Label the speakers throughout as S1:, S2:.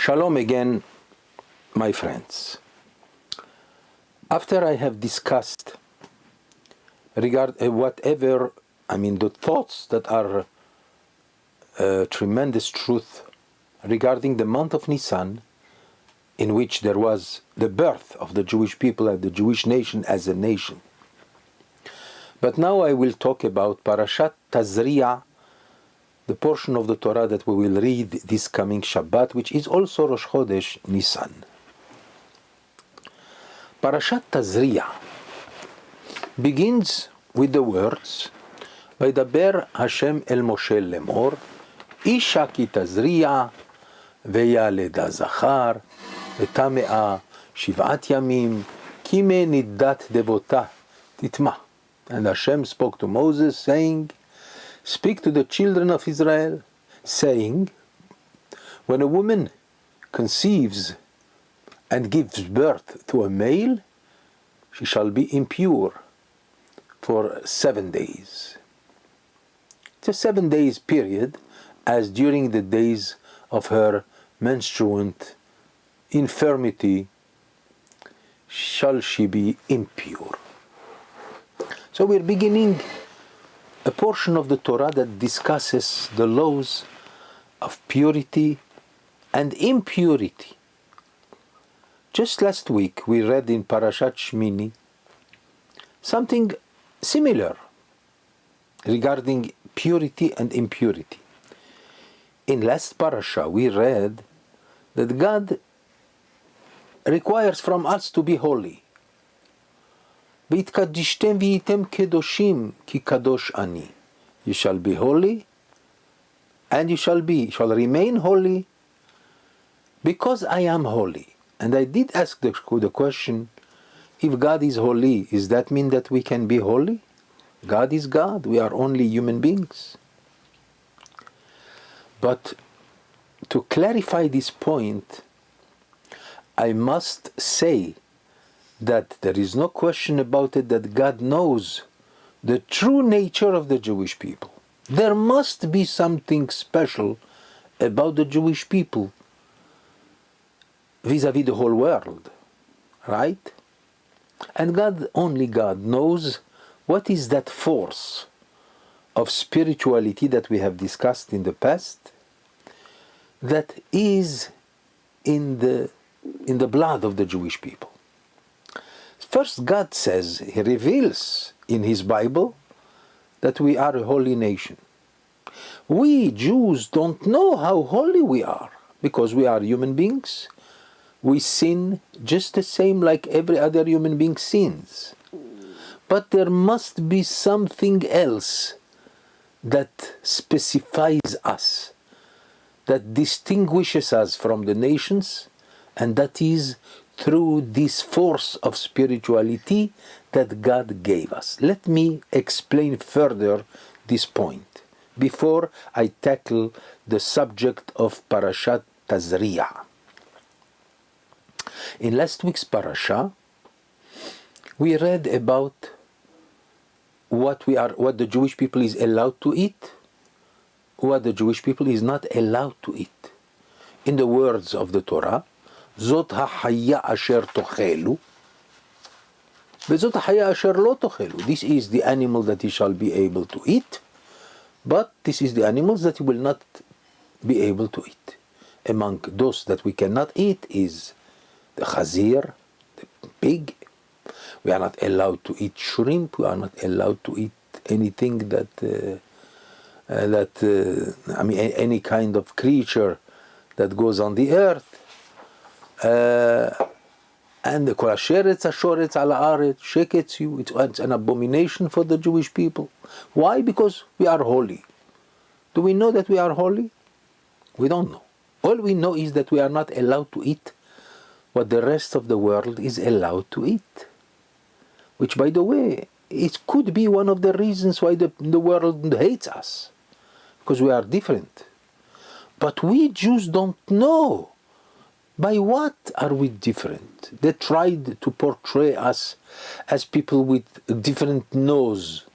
S1: Shalom again, my friends. After I have discussed the thoughts that are tremendous truth regarding the month of Nisan, in which there was the birth of the Jewish people and the Jewish nation as a nation. But now I will talk about Parashat Tazriah, the portion of the Torah that we will read this coming Shabbat, which is also Rosh Chodesh Nisan. Parashat Tazriah begins with the words, Vaydaber Hashem el Moshe lemor, Isha ki Tazriah, Veyaleda Zachar, Vetamea Shiv'at Yamim, Kime Niddat Devota Titma. And Hashem spoke to Moses, saying, Speak to the children of Israel, saying, when a woman conceives and gives birth to a male, she shall be impure for 7 days. It's a 7 days period, as during the days of her menstruant infirmity shall she be impure. So we're beginning a portion of the Torah that discusses the laws of purity and impurity. Just last week we read in Parashat Shmini something similar regarding purity and impurity. In last parasha we read that God requires from us to be holy. והתקדשתם והייתם קדושים כי קדוש אני. You shall be holy and you shall remain holy because I am holy. And I did ask the question, if God is holy, does that mean that we can be holy? God is God, we are only human beings. But to clarify this point, I must say that there is no question about it that God knows the true nature of the Jewish people. There must be something special about the Jewish people vis-a-vis the whole world, right? And only God knows what is that force of spirituality that we have discussed in the past that is in the blood of the Jewish people. First, God says, He reveals in His Bible that we are a holy nation. We Jews don't know how holy we are because we are human beings. We sin just the same like every other human being sins. But there must be something else that specifies us, that distinguishes us from the nations, and that is through this force of spirituality that God gave us. Let me explain further this point before I tackle the subject of Parashat Tazriah. In last week's parasha, we read about what the Jewish people is allowed to eat, what the Jewish people is not allowed to eat. In the words of the Torah, Zot ha'chaya asher tochelu, וזאת החיה אשר לא תאכלו. This is the animal that he shall be able to eat, but this is the animals that he will not be able to eat. Among those that we cannot eat is the chazir, the pig. We are not allowed to eat shrimp. We are not allowed to eat anything any kind of creature that goes on the earth. And the kol asheretz ashoretz ala aretz sheketz you. It's an abomination for the Jewish people. Why? Because we are holy. Do we know that we are holy? We don't know. All we know is that we are not allowed to eat what the rest of the world is allowed to eat. Which, by the way, it could be one of the reasons why the world hates us. Because we are different. But we Jews don't know. By what are we different? They tried to portray us as people with a different nose.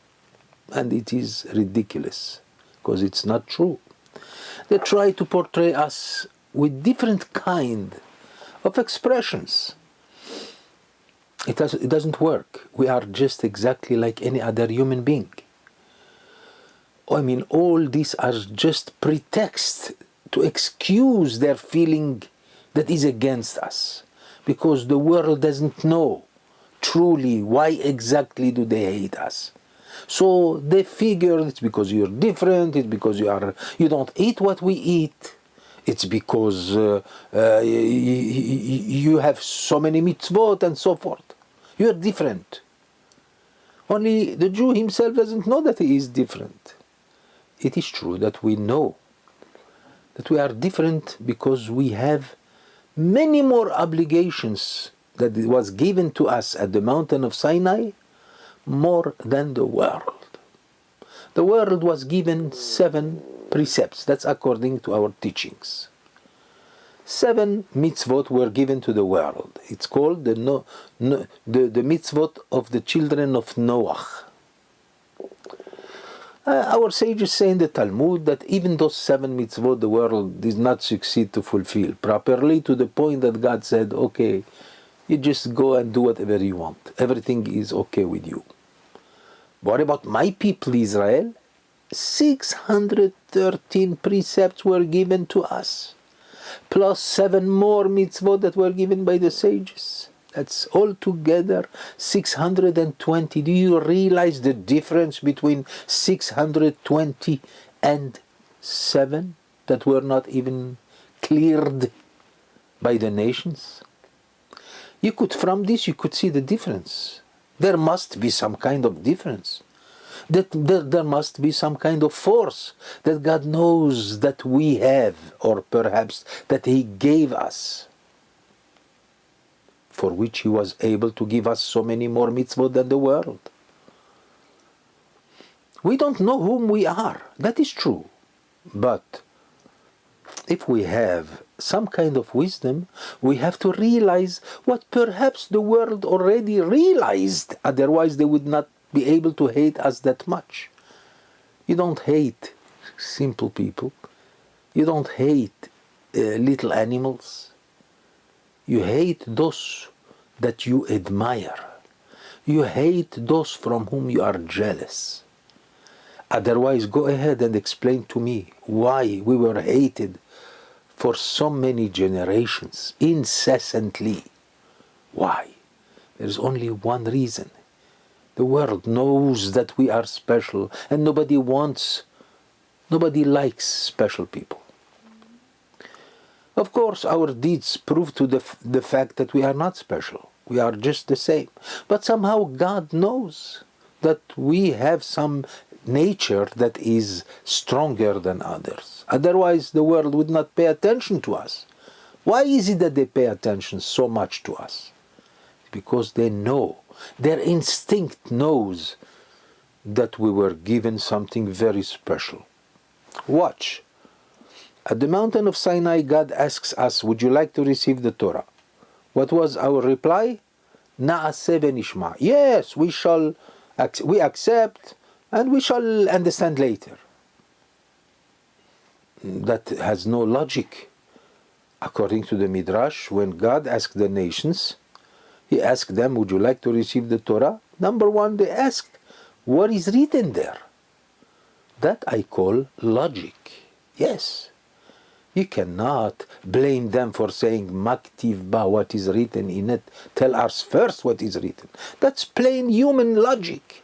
S1: And it is ridiculous. Because it's not true. They try to portray us with different kind of expressions. It doesn't work. We are just exactly like any other human being. I mean, all these are just pretexts to excuse their feeling that is against us, because the world doesn't know truly why exactly do they hate us. So they figure it's because you're different, it's because you don't eat what we eat, it's because you have so many mitzvot and so forth. You're different. Only the Jew himself doesn't know that he is different. It is true that we know that we are different because we have many more obligations that was given to us at the mountain of Sinai, more than the world. The world was given 7 precepts. That's according to our teachings. 7 mitzvot were given to the world. It's called the mitzvot of the children of Noach. Our sages say in the Talmud that even those 7 mitzvot the world did not succeed to fulfill properly, to the point that God said, okay, you just go and do whatever you want. Everything is okay with you. What about my people Israel? 613 precepts were given to us, plus 7 more mitzvot that were given by the sages. That's altogether 620. Do you realize the difference between 620 and 7 that were not even cleared by the nations? From this you could see the difference. There must be some kind of difference. There must be some kind of force that God knows that we have, or perhaps that He gave us, for which He was able to give us so many more mitzvot than the world. We don't know whom we are, that is true. But if we have some kind of wisdom, we have to realize what perhaps the world already realized, otherwise they would not be able to hate us that much. You don't hate simple people. You don't hate little animals. You hate those that you admire. You hate those from whom you are jealous. Otherwise, go ahead and explain to me why we were hated for so many generations, incessantly. Why? There's only one reason. The world knows that we are special, and nobody likes special people. Of course, our deeds prove to the fact that we are not special. We are just the same. But somehow God knows that we have some nature that is stronger than others. Otherwise, the world would not pay attention to us. Why is it that they pay attention so much to us? Because they know, their instinct knows that we were given something very special. Watch. At the mountain of Sinai, God asks us, would you like to receive the Torah? What was our reply? Na'aseh v'nishma. Yes, we accept, and we shall understand later. That has no logic. According to the Midrash, when God asked the nations, He asked them, would you like to receive the Torah? Number 1, they asked, what is written there? That I call logic. Yes. You cannot blame them for saying, Maktiv ba, what is written in it. Tell us first what is written. That's plain human logic.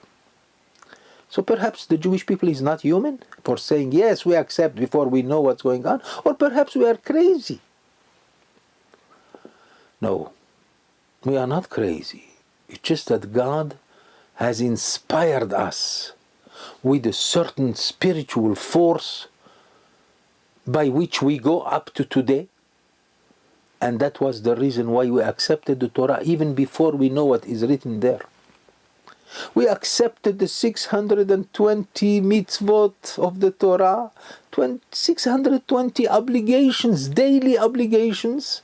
S1: So perhaps the Jewish people is not human for saying, yes, we accept before we know what's going on. Or perhaps we are crazy. No, we are not crazy. It's just that God has inspired us with a certain spiritual force by which we go up to today. And that was the reason why we accepted the Torah even before we know what is written there. We accepted the 620 mitzvot of the Torah, 620 obligations, daily obligations,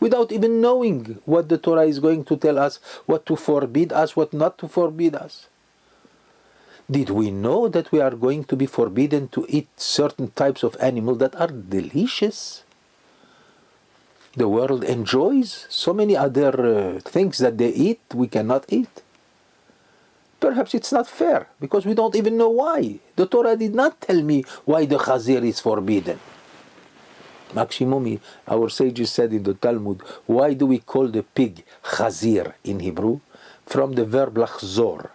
S1: without even knowing what the Torah is going to tell us, what to forbid us, what not to forbid us. Did we know that we are going to be forbidden to eat certain types of animal that are delicious? The world enjoys so many other things that they eat, we cannot eat. Perhaps it's not fair, because we don't even know why. The Torah did not tell me why the chazir is forbidden. Maximum, our sages said in the Talmud, why do we call the pig chazir in Hebrew? From the verb lachzor.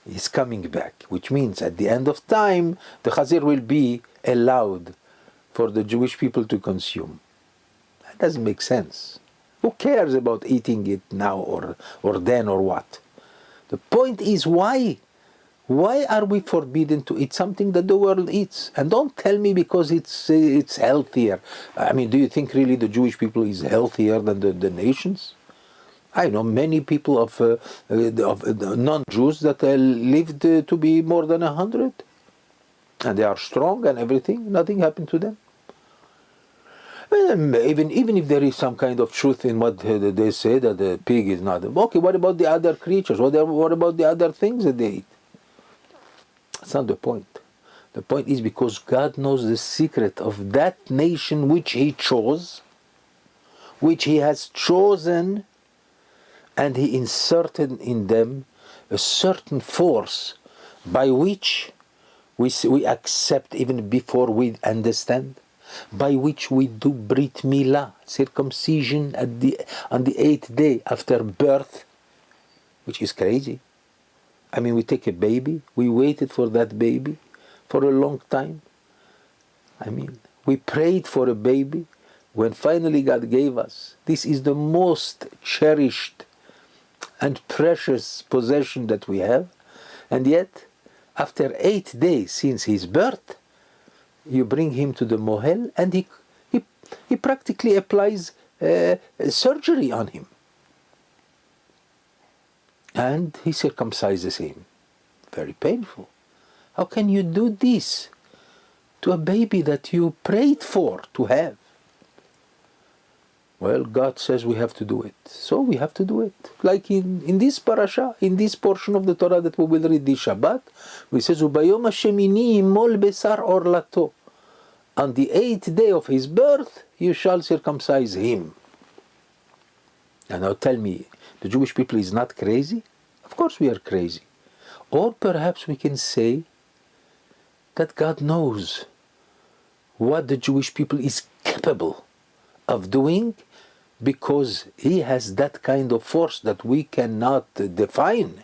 S1: He's coming back, which means at the end of time, the chazir will be allowed for the Jewish people to consume. That doesn't make sense. Who cares about eating it now or then or what? The point is why? Why are we forbidden to eat something that the world eats? And don't tell me because it's healthier. I mean, do you think really the Jewish people is healthier than the nations? I know many people of non-Jews that lived to be more than 100. And they are strong and everything. Nothing happened to them. Even if there is some kind of truth in what they say, that the pig is not. Okay, what about the other creatures? What about the other things that they eat? That's not the point. The point is because God knows the secret of that nation which He chose, which He has chosen, and He inserted in them a certain force by which we accept even before we understand, by which we do Brit Milah, circumcision on the 8th day after birth, which is crazy. I mean, we take a baby, we waited for that baby for a long time. I mean, we prayed for a baby when finally God gave us. This is the most cherished and precious possession that we have. And yet, after 8 days since his birth, you bring him to the mohel and he practically applies surgery on him. And he circumcises him. Very painful. How can you do this to a baby that you prayed for to have? Well, God says we have to do it. So we have to do it. Like in this parasha, in this portion of the Torah that we will read this Shabbat, we says, Ubayom Hashemini imol besar orlato. On the 8th day of his birth, you shall circumcise him. And now tell me, the Jewish people is not crazy? Of course we are crazy. Or perhaps we can say that God knows what the Jewish people is capable of doing because He has that kind of force that we cannot define.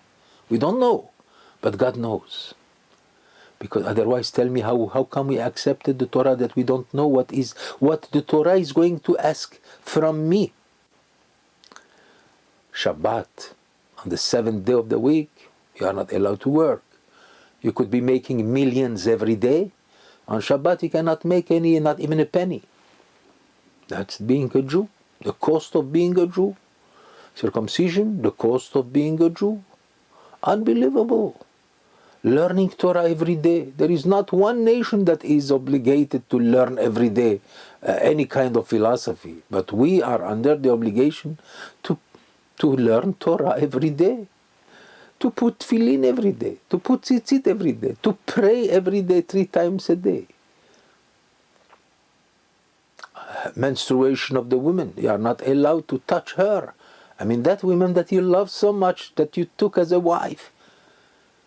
S1: We don't know, but God knows. Because otherwise, tell me how come we accepted the Torah that we don't know what the Torah is going to ask from me? Shabbat, on the 7th day of the week, you are not allowed to work. You could be making millions every day. On Shabbat, you cannot make any, not even a penny. That's being a Jew. The cost of being a Jew. Circumcision, the cost of being a Jew. Unbelievable. Learning Torah every day. There is not one nation that is obligated to learn every day any kind of philosophy. But we are under the obligation to learn Torah every day. To put tefillin every day. To put tzitzit every day. To pray every day 3 times a day. Menstruation of the woman. You are not allowed to touch her. I mean, that woman that you love so much, that you took as a wife.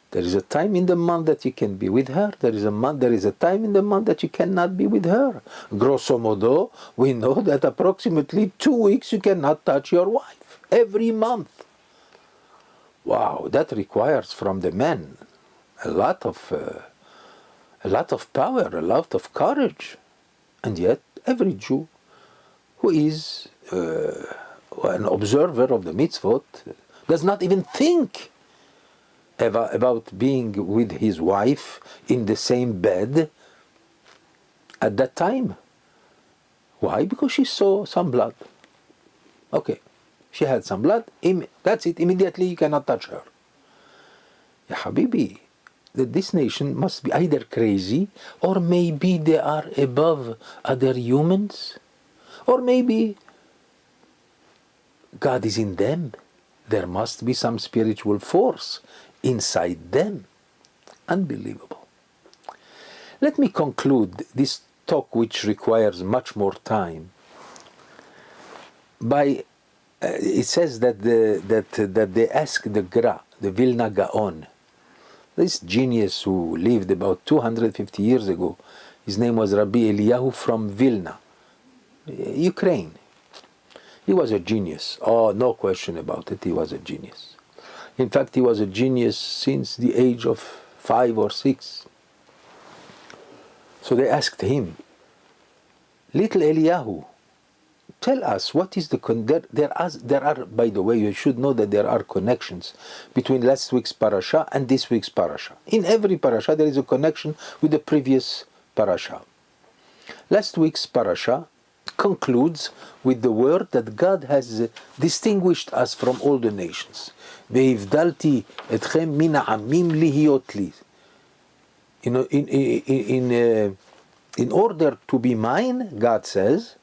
S1: There is a time in the month that you can be with her. There is a time in the month that you cannot be with her. Grosso modo, we know that approximately 2 weeks you cannot touch your wife. Every month. Wow, that requires from the men a lot of power, a lot of courage. And yet, every Jew who is an observer of the mitzvot does not even think about being with his wife in the same bed at that time. Why? Because she saw some blood. Okay, she had some blood, that's it, immediately you cannot touch her. Ya Habibi, this nation must be either crazy, or maybe they are above other humans, or maybe God is in them. There must be some spiritual force inside them. Unbelievable. Let me conclude this talk, which requires much more time, it says that they asked the Gra, the Vilna Gaon, this genius who lived about 250 years ago. His name was Rabbi Eliyahu from Vilna, Ukraine. He was a genius. Oh, no question about it, he was a genius. In fact, he was a genius since the age of 5 or 6. So they asked him, little Eliyahu, tell us what is the there are, by the way, you should know that there are connections between last week's parasha and this week's parasha. In every parasha there is a connection with the previous parasha. Last week's parasha concludes with the word that God has distinguished us from all the nations. והבדלתי אתכם מן העמים להיות לי. In order to be mine, God says,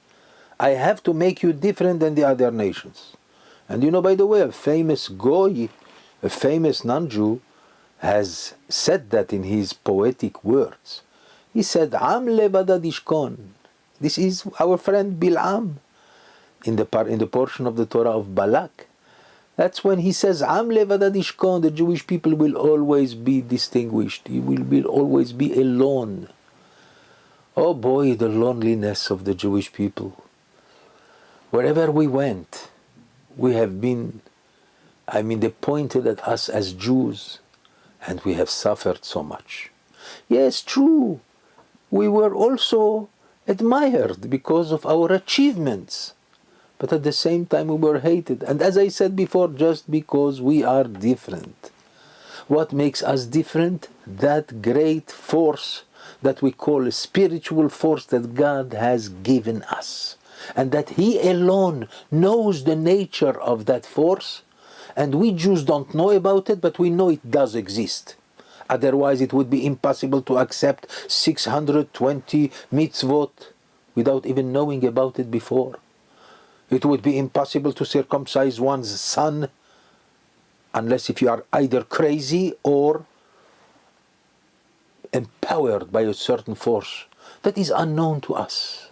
S1: I have to make you different than the other nations. And by the way, a famous Goy, a famous non-Jew, has said that in his poetic words. He said, Am levadad ishkon. This is our friend Bil'am, in the portion of the Torah of Balak. That's when he says, Am levadad ishkon, the Jewish people will always be distinguished. He will always be alone. Oh boy, the loneliness of the Jewish people. Wherever we went, we have been, they pointed at us as Jews, and we have suffered so much. Yes, true, we were also admired because of our achievements, but at the same time we were hated. And as I said before, just because we are different. What makes us different? That great force that we call a spiritual force that God has given us. And that He alone knows the nature of that force, and we Jews don't know about it, but we know it does exist. Otherwise it would be impossible to accept 620 mitzvot without even knowing about it before. It would be impossible to circumcise one's son unless if you are either crazy or empowered by a certain force that is unknown to us.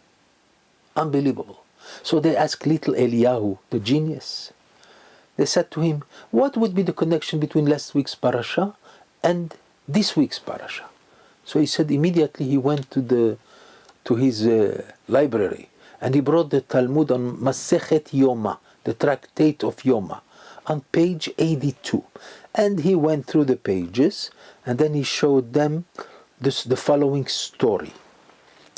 S1: Unbelievable. So they asked little Eliyahu, the genius. They said to him, what would be the connection between last week's parasha and this week's parasha? So he said immediately he went to his library, and he brought the Talmud on Masechet Yoma, the tractate of Yoma, on page 82. And he went through the pages, and then he showed them the following story.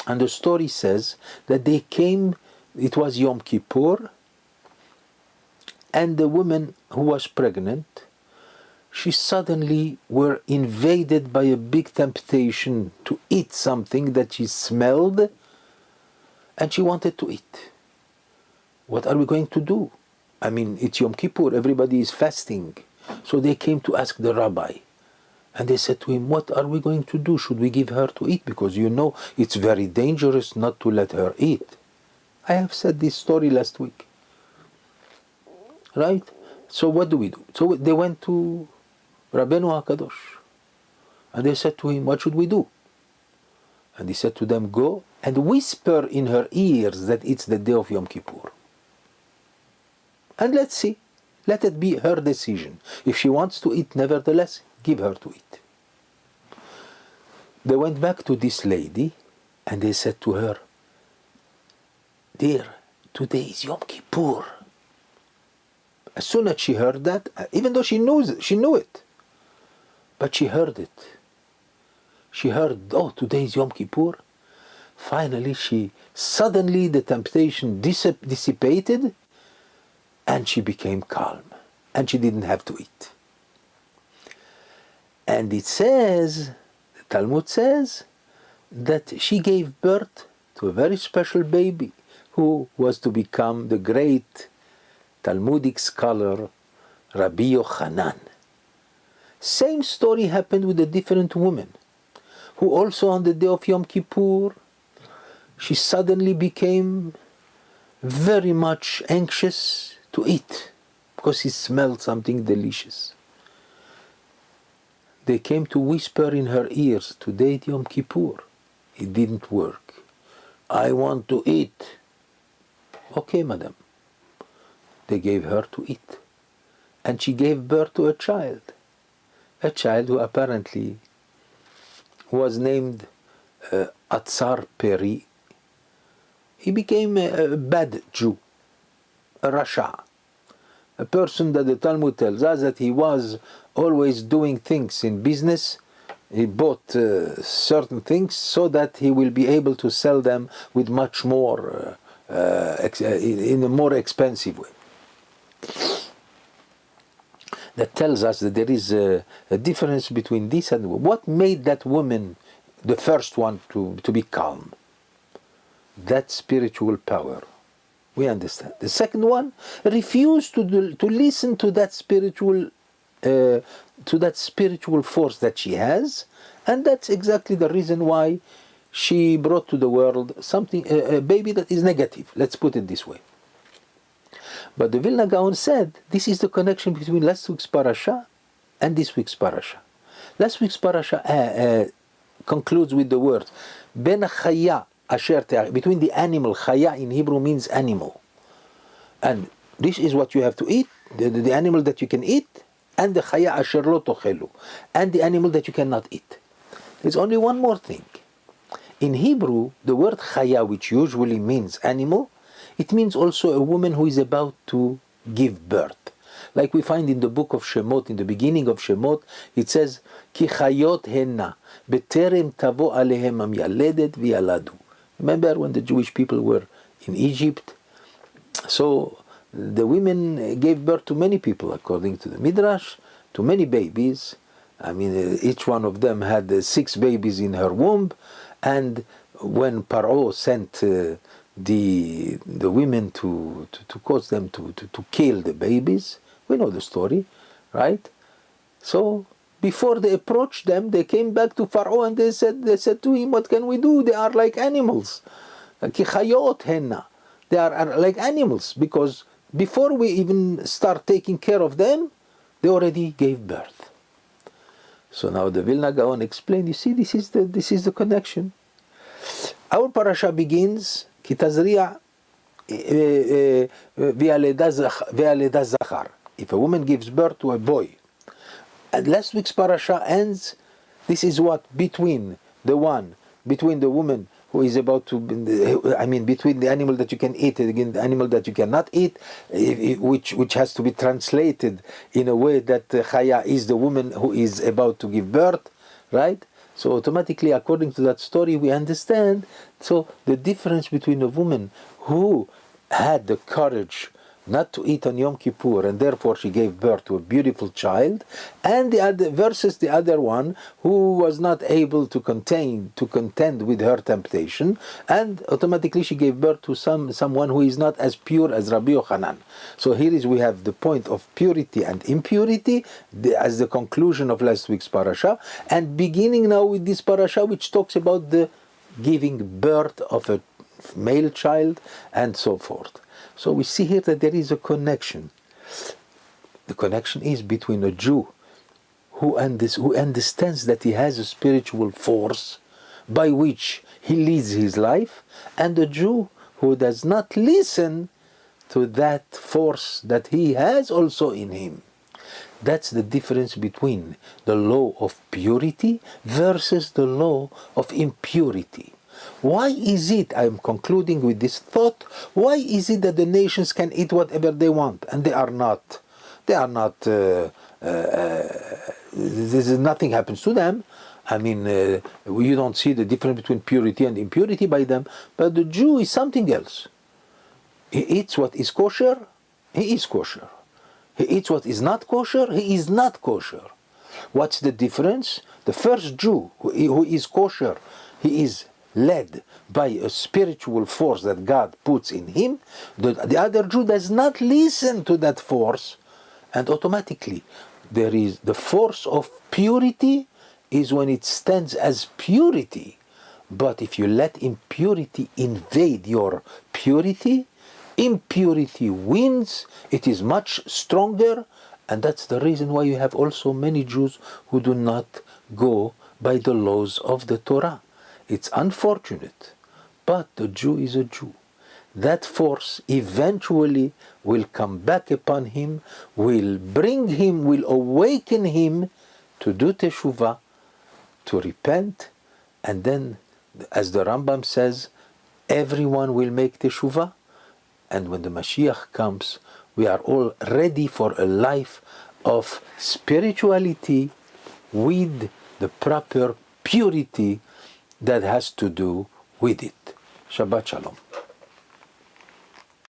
S1: And the story says that they came, it was Yom Kippur, and the woman who was pregnant, she suddenly were invaded by a big temptation to eat something that she smelled, and she wanted to eat. What are we going to do? It's Yom Kippur, everybody is fasting. So they came to ask the rabbi. And they said to him, what are we going to do? Should we give her to eat? Because it's very dangerous not to let her eat. I have said this story last week. Right? So what do we do? So they went to Rabbeinu HaKadosh. And they said to him, what should we do? And he said to them, go and whisper in her ears that it's the day of Yom Kippur. And let's see. Let it be her decision. If she wants to eat, nevertheless, give her to eat. They went back to this lady and they said to her, dear, today is Yom Kippur. As soon as she heard that, even though she knew it, but she heard it. She heard, oh, today is Yom Kippur. Finally, suddenly the temptation dissipated, and she became calm, and she didn't have to eat. And it says, the Talmud says, that she gave birth to a very special baby who was to become the great Talmudic scholar Rabbi Yochanan. Same story happened with a different woman who also on the day of Yom Kippur, she suddenly became very much anxious to eat because she smelled something delicious. They came to whisper in her ears, today is Yom Kippur. It didn't work. I want to eat. Okay, madam. they gave her to eat. And she gave birth to a child who apparently was named Atzar Peri. He became a bad Jew, a Rasha, a person that the Talmud tells us that he was always doing things in business. He bought certain things so that he will be able to sell them with much more, in a more expensive way. That tells us that there is a difference between this and what made that woman, the first one, to be calm. That spiritual power. We understand. The second one refused to listen to that spiritual force that she has, and that's exactly the reason why she brought to the world something, a baby that is negative. Let's put it this way. But the Vilna Gaon said this is the connection between last week's parasha and this week's parasha. Last week's parasha concludes with the words Ben Chaya Asher Te'ach, between the animal. Chaya in Hebrew means animal, and this is what you have to eat, the animal that you can eat, and the Chaya Asher Lo Tochelu, and the animal that you cannot eat. There's only one more thing. In Hebrew, the word Chaya, which usually means animal, it means also a woman who is about to give birth. Like we find in the book of Shemot, in the beginning of Shemot, it says, Ki chayot henna, beterem tavo alehem amyaledet v'yaladu. Remember when the Jewish people were in Egypt? So the women gave birth to many people, according to the Midrash, to many babies. I mean, each one of them had 6 babies in her womb, and when Paro sent the women to cause them to kill the babies. We know the story, right? So before they approached them, they came back to Pharaoh and they said to him, what can we do? They are like animals. They are like animals, because before we even start taking care of them, they already gave birth. So now the Vilna Gaon explained, you see, this is the connection. Our parasha begins, Ki Tazriah ve'aleda zachar. If a woman gives birth to a boy. And last week's parasha ends, this is what between the woman who is about to, between the animal that you can eat and again the animal that you cannot eat, which has to be translated in a way that Chaya is the woman who is about to give birth, right? So automatically, according to that story, we understand. So the difference between a woman who had the courage not to eat on Yom Kippur, and therefore she gave birth to a beautiful child, and the other versus the other one who was not able to contend with her temptation, and automatically she gave birth to someone who is not as pure as Rabbi Yochanan. So here we have the point of purity and impurity as the conclusion of last week's parasha, and beginning now with this parasha which talks about the giving birth of a male child and so forth. So we see here that there is a connection. The connection is between a Jew who understands that he has a spiritual force by which he leads his life, and a Jew who does not listen to that force that he has also in him. That's the difference between the law of purity versus the law of impurity. Why is it, I'm concluding with this thought, why is it that the nations can eat whatever they want and nothing happens to them? I mean, you don't see the difference between purity and impurity by them, but the Jew is something else. He eats what is kosher, he is kosher. He eats what is not kosher, he is not kosher. What's the difference? The first Jew who is kosher, he is led by a spiritual force that God puts in him. The other Jew does not listen to that force, and automatically there is the force of purity is when it stands as purity. But if you let impurity invade your purity, impurity wins, it is much stronger, and that's the reason why you have also many Jews who do not go by the laws of the Torah. It's unfortunate, but the Jew is a Jew. that force eventually will come back upon him, will bring him, will awaken him to do teshuvah, to repent, and then, as the Rambam says, everyone will make teshuvah, and when the Mashiach comes, we are all ready for a life of spirituality with the proper purity that has to do with it. Shabbat Shalom.